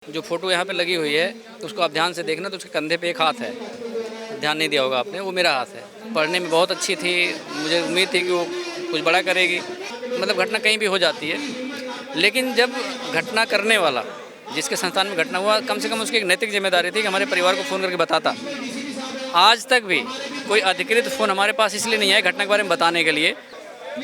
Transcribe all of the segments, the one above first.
जो फ़ोटो यहाँ पे लगी हुई है तो उसको आप ध्यान से देखना तो उसके कंधे पे एक हाथ है, ध्यान नहीं दिया होगा आपने, वो मेरा हाथ है। पढ़ने में बहुत अच्छी थी, मुझे उम्मीद थी कि वो कुछ बड़ा करेगी। मतलब घटना कहीं भी हो जाती है, लेकिन जब घटना करने वाला जिसके संस्थान में घटना हुआ, कम से कम उसकी एक नैतिक जिम्मेदारी थी कि हमारे परिवार को फ़ोन करके बताता। आज तक भी कोई अधिकृत फ़ोन हमारे पास इसलिए नहीं आया घटना के बारे में बताने के लिए।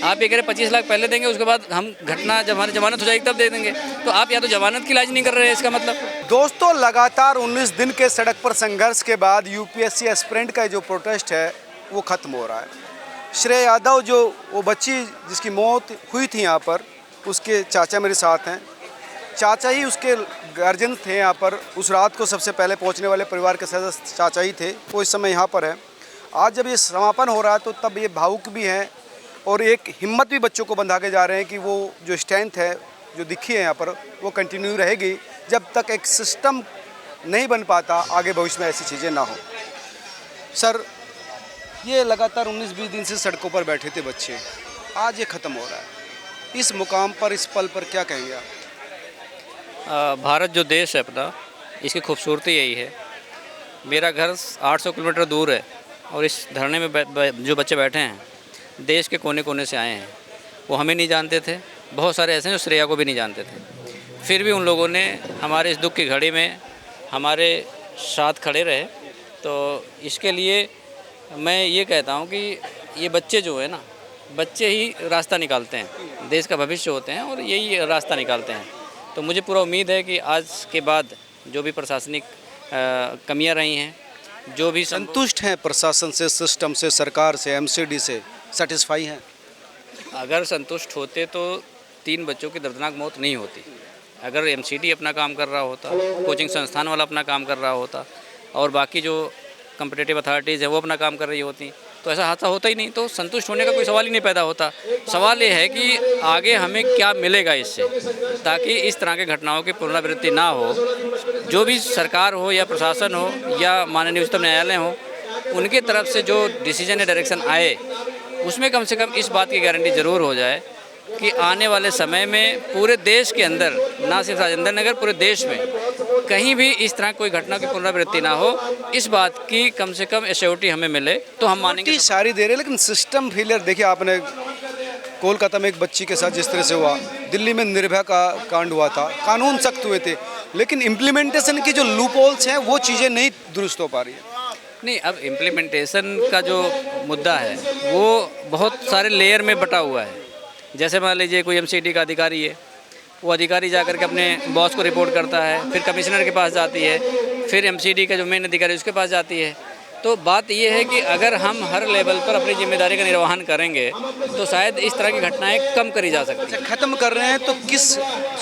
आप ये कह रहे 25 लाख पहले देंगे, उसके बाद हम घटना जब हमारी जमानत हो जाएगी तब दे देंगे, तो आप या तो जमानत की इलाज नहीं कर रहे हैं, इसका मतलब। दोस्तों, लगातार 19 दिन के सड़क पर संघर्ष के बाद यूपीएससी एस्पिरेंट का जो प्रोटेस्ट है वो ख़त्म हो रहा है। श्रेय यादव, जो वो बच्ची जिसकी मौत हुई थी यहाँ पर, उसके चाचा मेरे साथ हैं। चाचा ही उसके गार्जियन थे यहाँ पर। उस रात को सबसे पहले पहुँचने वाले परिवार के सदस्य चाचा ही थे। वो इस समय यहाँ पर है। आज जब ये समापन हो रहा है तो तब ये भावुक भी हैं और एक हिम्मत भी बच्चों को बंधा के जा रहे हैं कि वो जो स्ट्रेंथ है जो दिखी है यहाँ पर वो कंटिन्यू रहेगी जब तक एक सिस्टम नहीं बन पाता, आगे भविष्य में ऐसी चीज़ें ना हो। सर, ये लगातार 19-20 दिन से सड़कों पर बैठे थे बच्चे, आज ये ख़त्म हो रहा है। इस मुकाम पर, इस पल पर क्या कहेंगे आप? भारत जो देश है अपना, इसकी खूबसूरती यही है। मेरा घर 800 किलोमीटर दूर है और इस धरने में जो बच्चे बैठे हैं देश के कोने कोने से आए हैं। वो हमें नहीं जानते थे, बहुत सारे ऐसे हैं जो श्रेया को भी नहीं जानते थे। फिर भी उन लोगों ने हमारे इस दुख की घड़ी में हमारे साथ खड़े रहे। तो इसके लिए मैं ये कहता हूँ कि ये बच्चे जो है ना, बच्चे ही रास्ता निकालते हैं, देश का भविष्य होते हैं और यही रास्ता निकालते हैं। तो मुझे पूरा उम्मीद है कि आज के बाद जो भी प्रशासनिक कमियां रही हैं, जो भी संतुष्ट हैं प्रशासन से, सिस्टम से, सरकार से, एमसीडी से, सेटिस्फाई हैं? अगर संतुष्ट होते तो 3 बच्चों की दर्दनाक मौत नहीं होती। अगर एमसीडी अपना काम कर रहा होता, कोचिंग संस्थान वाला अपना काम कर रहा होता और बाकी जो कॉम्पिटिटिव अथॉरिटीज़ है वो अपना काम कर रही होती, तो ऐसा हादसा होता ही नहीं। तो संतुष्ट होने का कोई सवाल ही नहीं पैदा होता। सवाल ये है कि आगे हमें क्या मिलेगा इससे, ताकि इस तरह की घटनाओं की पुनरावृत्ति ना हो। जो भी सरकार हो या प्रशासन हो या माननीय उच्चतम न्यायालय हो, उनकी तरफ से जो डिसीजन या डायरेक्शन आए उसमें कम से कम इस बात की गारंटी ज़रूर हो जाए कि आने वाले समय में पूरे देश के अंदर, ना सिर्फ राजेंद्र नगर, पूरे देश में कहीं भी इस तरह कोई घटना की पुनरावृत्ति ना हो। इस बात की कम से कम एश्योरिटी हमें मिले तो हम मानेंगे। सारी दे रहे, लेकिन सिस्टम फेलियर देखिए आपने। कोलकाता में एक बच्ची के साथ जिस तरह से हुआ, दिल्ली में निर्भया का कांड हुआ था, कानून सख्त हुए थे, लेकिन इम्प्लीमेंटेशन की जो लूप होल्स हैं वो चीज़ें नहीं दुरुस्त हो पा रही है। नहीं, अब इम्प्लीमेंटेशन का जो मुद्दा है वो बहुत सारे लेयर में बटा हुआ है। जैसे मान लीजिए कोई एमसीडी का अधिकारी है, वो अधिकारी जाकर के अपने बॉस को रिपोर्ट करता है, फिर कमिश्नर के पास जाती है, फिर एमसीडी का जो मेन अधिकारी उसके पास जाती है। तो बात ये है कि अगर हम हर लेवल पर अपनी जिम्मेदारी का निर्वहन करेंगे तो शायद इस तरह की घटनाएं कम करी जा सकती हैं। ख़त्म कर रहे हैं तो किस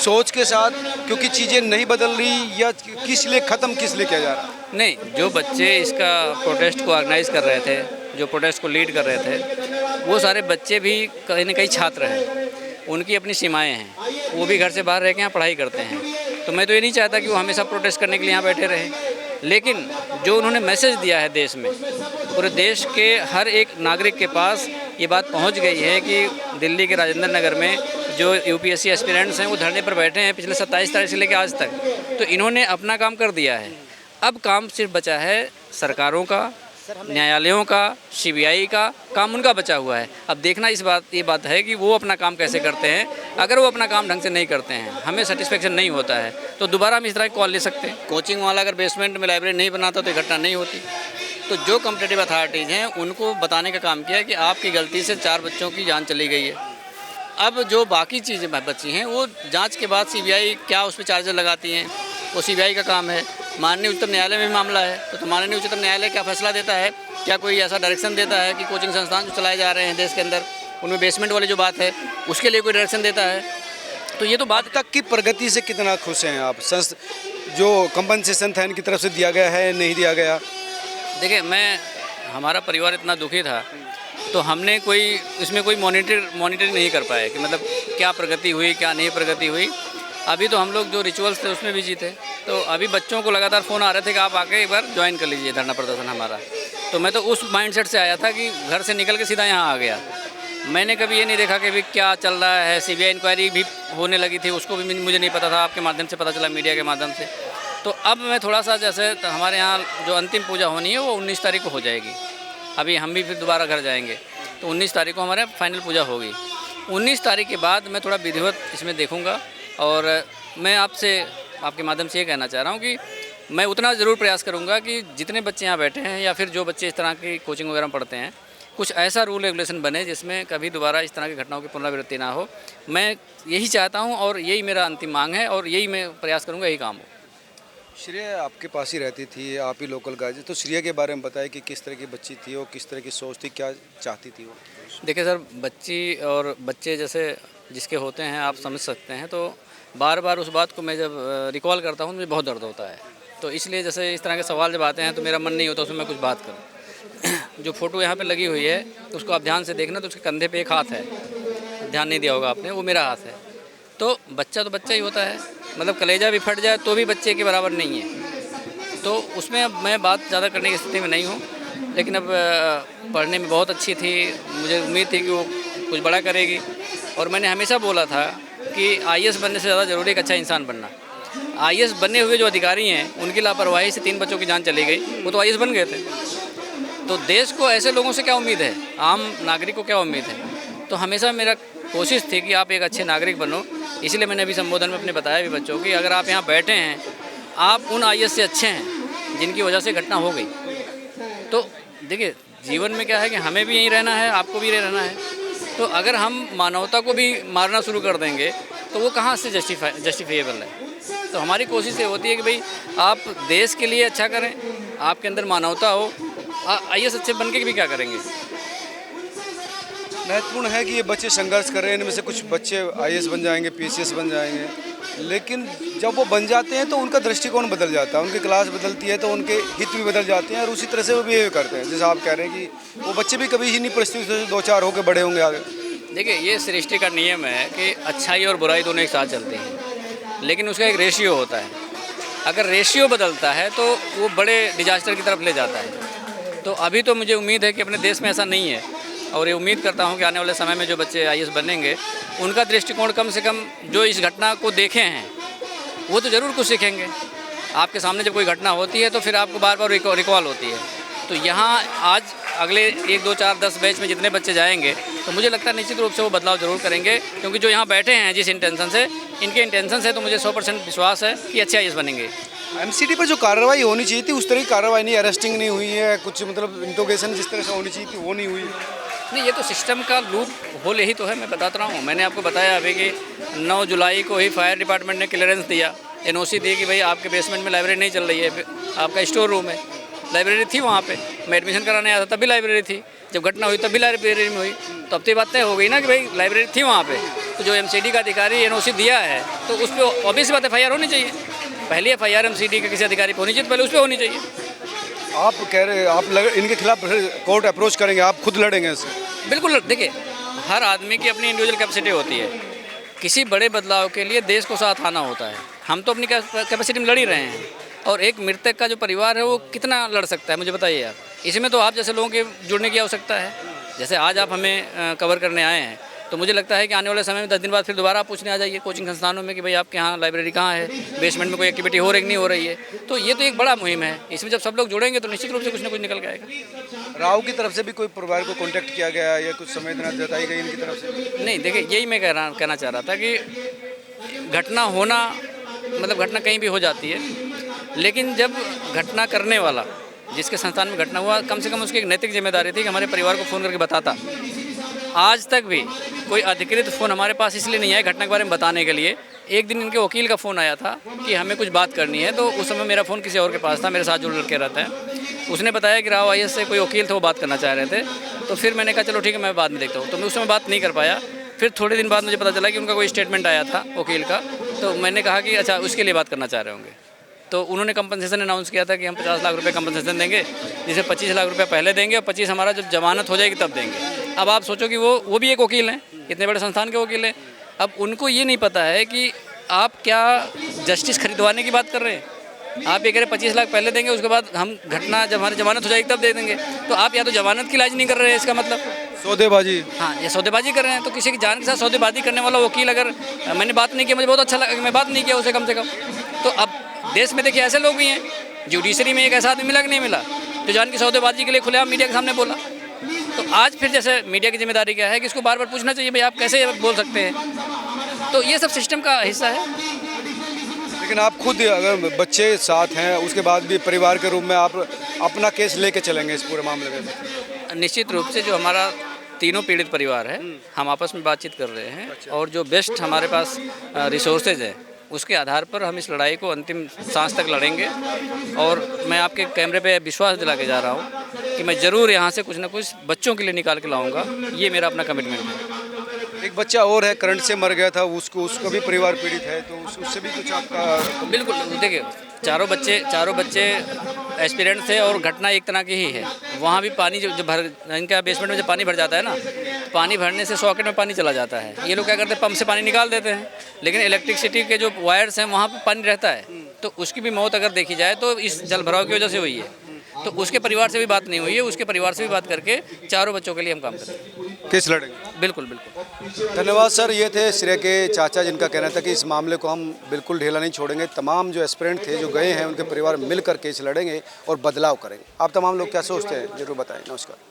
सोच के साथ, क्योंकि चीज़ें नहीं बदल रही, या किस लिए ख़त्म, किस लिए किया जा रहा है? नहीं, जो बच्चे इसका प्रोटेस्ट को ऑर्गेनाइज़ कर रहे थे, जो प्रोटेस्ट को लीड कर रहे थे, वो सारे बच्चे भी कहीं न कहीं छात्र हैं, उनकी अपनी सीमाएं हैं, वो भी घर से बाहर रह के यहाँ पढ़ाई करते हैं। तो मैं तो ये नहीं चाहता कि वो हमेशा प्रोटेस्ट करने के लिए यहाँ बैठे रहें, लेकिन जो उन्होंने मैसेज दिया है देश में, पूरे देश के हर एक नागरिक के पास ये बात पहुँच गई है कि दिल्ली के राजेंद्र नगर में जो यूपीएससी एस्पिरेंट्स हैं वो धरने पर बैठे हैं पिछले 27 तारीख से लेकर आज तक। तो इन्होंने अपना काम कर दिया है। अब काम सिर्फ बचा है सरकारों का, न्यायालयों का, सीबीआई का काम उनका बचा हुआ है। अब देखना ये बात है कि वो अपना काम कैसे करते हैं। अगर वो अपना काम ढंग से नहीं करते हैं, हमें सेटिस्फेक्शन नहीं होता है, तो दोबारा हम इस तरह की कॉल ले सकते हैं। कोचिंग वाला अगर बेसमेंट में लाइब्रेरी नहीं बनाता तो ये घटना नहीं होती। तो जो कॉम्पिटिटिव अथॉरिटीज़ हैं उनको बताने का काम किया है कि आपकी गलती से 4 बच्चों की जान चली गई है। अब जो बाकी चीज़ें बची हैं वो जाँच के बाद सीबीआई क्या उस पर चार्जर लगाती हैं, वो सीबीआई का काम है। माननीय उच्चतम न्यायालय में मामला है, तो माननीय उच्चतम न्यायालय क्या फैसला देता है, क्या कोई ऐसा डायरेक्शन देता है कि कोचिंग संस्थान जो चलाए जा रहे हैं देश के अंदर, उनमें बेसमेंट वाली जो बात है उसके लिए कोई डायरेक्शन देता है। तो ये तो बात तक की प्रगति से कितना खुश हैं आप? जो कंपनसेशन था इनकी तरफ से दिया गया है, नहीं दिया गया? देखिए, हमारा परिवार इतना दुखी था तो हमने इसमें कोई मॉनिटरिंग नहीं कर पाया कि मतलब क्या प्रगति हुई, क्या नहीं प्रगति हुई। अभी तो हम लोग जो रिचुअल्स थे उसमें बिजी थे। तो अभी बच्चों को लगातार फ़ोन आ रहे थे कि आप आके एक बार ज्वाइन कर लीजिए धरना प्रदर्शन हमारा। तो मैं तो उस माइंडसेट से आया था कि घर से निकल के सीधा यहाँ आ गया। मैंने कभी ये नहीं देखा कि भी क्या चल रहा है। सीबीआई इंक्वायरी भी होने लगी थी, उसको भी मुझे नहीं पता था, आपके माध्यम से पता चला, मीडिया के माध्यम से। तो अब मैं थोड़ा सा जैसे हमारे यहाँ जो अंतिम पूजा होनी है वो 19 तारीख को हो जाएगी। अभी हम भी फिर दोबारा घर जाएंगे, तो 19 तारीख को हमारे फाइनल पूजा होगी। 19 तारीख के बाद मैं थोड़ा विधिवत इसमें देखूँगा। और मैं आपके माध्यम से ये कहना चाह रहा हूँ कि मैं उतना ज़रूर प्रयास करूँगा कि जितने बच्चे यहाँ बैठे हैं या फिर जो बच्चे इस तरह की कोचिंग वगैरह में पढ़ते हैं, कुछ ऐसा रूल रेगुलेशन बने जिसमें कभी दोबारा इस तरह की घटनाओं की पुनरावृत्ति ना हो। मैं यही चाहता हूँ और यही मेरा अंतिम मांग है और यही मैं प्रयास करूँगा, यही काम हो। श्रेया आपके पास ही रहती थी, आप ही लोकल गाय, तो श्रेया के बारे में बताएं कि किस तरह की बच्ची थी वो, किस तरह की सोच थी, क्या चाहती थी वो? देखिए सर, बच्ची और बच्चे जैसे जिसके होते हैं आप समझ सकते हैं, तो बार बार उस बात को मैं जब रिकॉल करता हूँ मुझे बहुत दर्द होता है। तो इसलिए जैसे इस तरह के सवाल जब आते हैं तो मेरा मन नहीं होता उसमें मैं कुछ बात करूँ। जो फ़ोटो यहाँ पे लगी हुई है तो उसको आप ध्यान से देखना, तो उसके कंधे पे एक हाथ है, ध्यान नहीं दिया होगा आपने, वो मेरा हाथ है। तो बच्चा ही होता है, मतलब कलेजा भी फट जाए तो भी बच्चे के बराबर नहीं है। तो उसमें अब मैं बात ज़्यादा करने की स्थिति में नहीं हूँ, लेकिन अब पढ़ने में बहुत अच्छी थी, मुझे उम्मीद थी कि वो कुछ बड़ा करेगी। और मैंने हमेशा बोला था कि IAS बनने से ज़्यादा ज़रूरी एक अच्छा इंसान बनना। IAS बनने हुए जो अधिकारी हैं उनकी लापरवाही से 3 बच्चों की जान चली गई, वो तो IAS बन गए थे। तो देश को ऐसे लोगों से क्या उम्मीद है, आम नागरिक को क्या उम्मीद है? तो हमेशा मेरा कोशिश थी कि आप एक अच्छे नागरिक बनो। इसलिए मैंने अभी संबोधन में अपने बताया भी बच्चों की, अगर आप यहाँ बैठे हैं, आप उन IAS से अच्छे हैं जिनकी वजह से घटना हो गई। तो देखिए, जीवन में क्या है कि हमें भी यहीं रहना है, आपको भी रहना है। तो अगर हम मानवता को भी मारना शुरू कर देंगे तो वो कहाँ से जस्टिफिएबल है? तो हमारी कोशिश ये होती है कि भाई आप देश के लिए अच्छा करें, आपके अंदर मानवता हो। IAS अच्छे बन के भी क्या करेंगे? महत्वपूर्ण है कि ये बच्चे संघर्ष कर रहे हैं, इनमें से कुछ बच्चे IAS बन जाएंगे, PCS बन जाएंगे, लेकिन जब वो बन जाते हैं तो उनका दृष्टिकोण बदल जाता है, उनकी क्लास बदलती है तो उनके हित भी बदल जाते हैं और उसी तरह से वो बिहेव करते हैं। जैसे आप कह रहे हैं कि वो बच्चे भी कभी इन्हीं परिस्थिति से 2-4 होकर बड़े होंगे आगे। देखिए, ये सृष्टि का नियम है कि अच्छाई और बुराई दोनों एक साथ चलती हैं, लेकिन उसका एक रेशियो होता है। अगर रेशियो बदलता है तो वो बड़े डिजास्टर की तरफ ले जाता है। तो अभी तो मुझे उम्मीद है कि अपने देश में ऐसा नहीं है, और ये उम्मीद करता हूँ कि आने वाले समय में जो बच्चे IAS बनेंगे उनका दृष्टिकोण कम से कम जो इस घटना को देखे हैं वो तो ज़रूर कुछ सीखेंगे। आपके सामने जब कोई घटना होती है तो फिर आपको बार बार रिकॉल होती है। तो यहाँ आज अगले 1, 2, 4, 10 बैच में जितने बच्चे जाएंगे तो मुझे लगता है निश्चित रूप से वो बदलाव ज़रूर करेंगे, क्योंकि जो यहाँ बैठे हैं जिस इंटेंशन से, इनके इंटेंशन से तो मुझे 100% विश्वास है कि अच्छे IAS बनेंगे। MCD पर जो कार्रवाई होनी चाहिए थी उस तरह की कार्रवाई नहीं, अरेस्टिंग नहीं हुई है, कुछ मतलब इंट्रोगेशन जिस तरह से होनी चाहिए थी वो नहीं हुई। नहीं, ये तो सिस्टम का लूप होल यही तो है, मैं बताता रहा हूँ। मैंने आपको बताया अभी कि 9 जुलाई को ही फायर डिपार्टमेंट ने क्लियरेंस दिया, NOC दी कि भाई आपके बेसमेंट में लाइब्रेरी नहीं चल रही है, आपका स्टोर रूम है। लाइब्रेरी थी वहाँ पे, मैं एडमिशन कराने आया था तब भी लाइब्रेरी थी, जब घटना हुई तब भी लाइब्रेरी में हुई। तो अब तो ये बात तय हो गई ना कि भाई लाइब्रेरी थी वहाँ पे। तो जो MCD का अधिकारी NOC दिया है तो उस पर ऑब्वियस बात FIR होनी चाहिए। पहले FIR MCD के किसी अधिकारी पर होनी चाहिए, पहले उस पर होनी चाहिए। आप कह रहे हैं इनके खिलाफ कोर्ट अप्रोच करेंगे, आप खुद लड़ेंगे इससे? बिल्कुल। देखिए, हर आदमी की अपनी इंडिविजुअल कैपेसिटी होती है, किसी बड़े बदलाव के लिए देश को साथ आना होता है। हम तो अपनी कैपेसिटी में लड़ ही रहे हैं, और एक मृतक का जो परिवार है वो कितना लड़ सकता है, मुझे बताइए आप। इसमें तो आप जैसे लोगों के जुड़ने की आवश्यकता है। जैसे आज आप हमें कवर करने आए हैं, तो मुझे लगता है कि आने वाले समय में 10 दिन बाद फिर दोबारा आप पूछने आ जाइए कोचिंग संस्थानों में कि भाई आपके यहाँ लाइब्रेरी कहाँ है, बेसमेंट में कोई एक्टिविटी हो रही कि नहीं हो रही है। तो ये तो एक बड़ा मुहिम है, इसमें जब सब लोग जुड़ेंगे तो निश्चित रूप से कुछ ना कुछ निकल के आएगा। राव की तरफ से भी कोई परिवार को कॉन्टैक्ट किया गया या कुछ संवेदना जताई गई इनकी तरफ से? नहीं, देखिए, यही मैं कहना चाह रहा था कि घटना होना मतलब घटना कहीं भी हो जाती है, लेकिन जब घटना करने वाला जिसके संस्थान में घटना हुआ, कम से कम उसकी एक नैतिक जिम्मेदारी थी कि हमारे परिवार को फ़ोन करके बताता। आज तक भी कोई अधिकृत फ़ोन हमारे पास इसलिए नहीं आया घटना के बारे में बताने के लिए। एक दिन इनके वकील का फ़ोन आया था कि हमें कुछ बात करनी है, तो उस समय मेरा फ़ोन किसी और के पास था, मेरे साथ जो लड़के रहते हैं। उसने बताया कि राव IAS से कोई वकील थे, वो बात करना चाह रहे थे। तो फिर मैंने कहा चलो ठीक है, मैं बाद में देखता हूँ। तो मैं उस समय बात नहीं कर पाया। फिर थोड़े दिन बाद मुझे पता चला कि उनका कोई स्टेटमेंट आया था वकील का, तो मैंने कहा कि अच्छा उसके लिए बात करना चाह रहे होंगे। तो उन्होंने कंपनसेशन अनाउंस किया था कि हम 50 लाख रुपए कंपनसेशन देंगे, जिसे 25 लाख रुपए पहले देंगे और 25 हमारा जब जमानत हो जाएगी तब देंगे। अब आप सोचो कि वो भी एक वकील हैं, इतने बड़े संस्थान के वकील हैं। अब उनको ये नहीं पता है कि आप क्या जस्टिस खरीदवाने की बात कर रहे हैं। आप ये कह रहे 25 लाख पहले देंगे, उसके बाद हम घटना जब हमारी जमानत हो जाएगी तब दे देंगे। तो आप या तो जमानत की इलाज नहीं कर रहे हैं, इसका मतलब सौदेबाजी। हाँ, ये सौदेबाजी कर रहे हैं। तो किसी की जान के साथ सौदेबाजी करने वाला वकील, अगर मैंने बात नहीं किया, मुझे बहुत अच्छा लगा कि मैं बात नहीं किया उसे कम से कम। तो अब देश में देखिए ऐसे लोग भी हैं, जुडिशरी में एक ऐसा आदमी मिला कि नहीं मिला जो जान की सौदेबाजी के लिए खुलेआम मीडिया के सामने बोला। तो आज फिर जैसे मीडिया की जिम्मेदारी क्या है कि इसको बार बार पूछना चाहिए भाई आप कैसे बोल सकते हैं। तो ये सब सिस्टम का हिस्सा है। लेकिन आप खुद अगर बच्चे साथ हैं उसके बाद भी परिवार के रूप में आप अपना केस लेके चलेंगे इस पूरे मामले में? निश्चित रूप से जो हमारा तीनों पीड़ित परिवार है, हम आपस में बातचीत कर रहे हैं और जो बेस्ट हमारे पास रिसोर्सेज है उसके आधार पर हम इस लड़ाई को अंतिम सांस तक लड़ेंगे। और मैं आपके कैमरे पे विश्वास दिला के जा रहा हूँ कि मैं ज़रूर यहाँ से कुछ ना कुछ बच्चों के लिए निकाल के लाऊंगा। ये मेरा अपना कमिटमेंट है। एक बच्चा और है, करंट से मर गया था, उसका भी परिवार पीड़ित है, तो उससे भी कुछ आपका? बिल्कुल, देखिए चारों बच्चे एस्पिरेंट थे और घटना एक तरह की ही है। वहाँ भी पानी जो भर इनका बेसमेंट में जब पानी भर जाता है ना, पानी भरने से सॉकेट में पानी चला जाता है। ये लोग क्या करते हैं, पंप से पानी निकाल देते हैं, लेकिन इलेक्ट्रिसिटी के जो वायर्स हैं वहाँ पर पानी रहता है। तो उसकी भी मौत अगर देखी जाए तो इस जल भराव की वजह से हुई है। तो उसके परिवार से भी बात नहीं हुई है, उसके परिवार से भी बात करके चारों बच्चों के लिए हम काम करेंगे। केस लड़ेंगे? बिल्कुल बिल्कुल। धन्यवाद सर। ये थे श्रेय के चाचा जिनका कहना था कि इस मामले को हम बिल्कुल ढीला नहीं छोड़ेंगे। तमाम जो एस्पिरेंट थे जो गए हैं उनके परिवार मिलकर केस लड़ेंगे और बदलाव करेंगे। आप तमाम लोग क्या सोचते हैं जरूर बताएं। नमस्कार।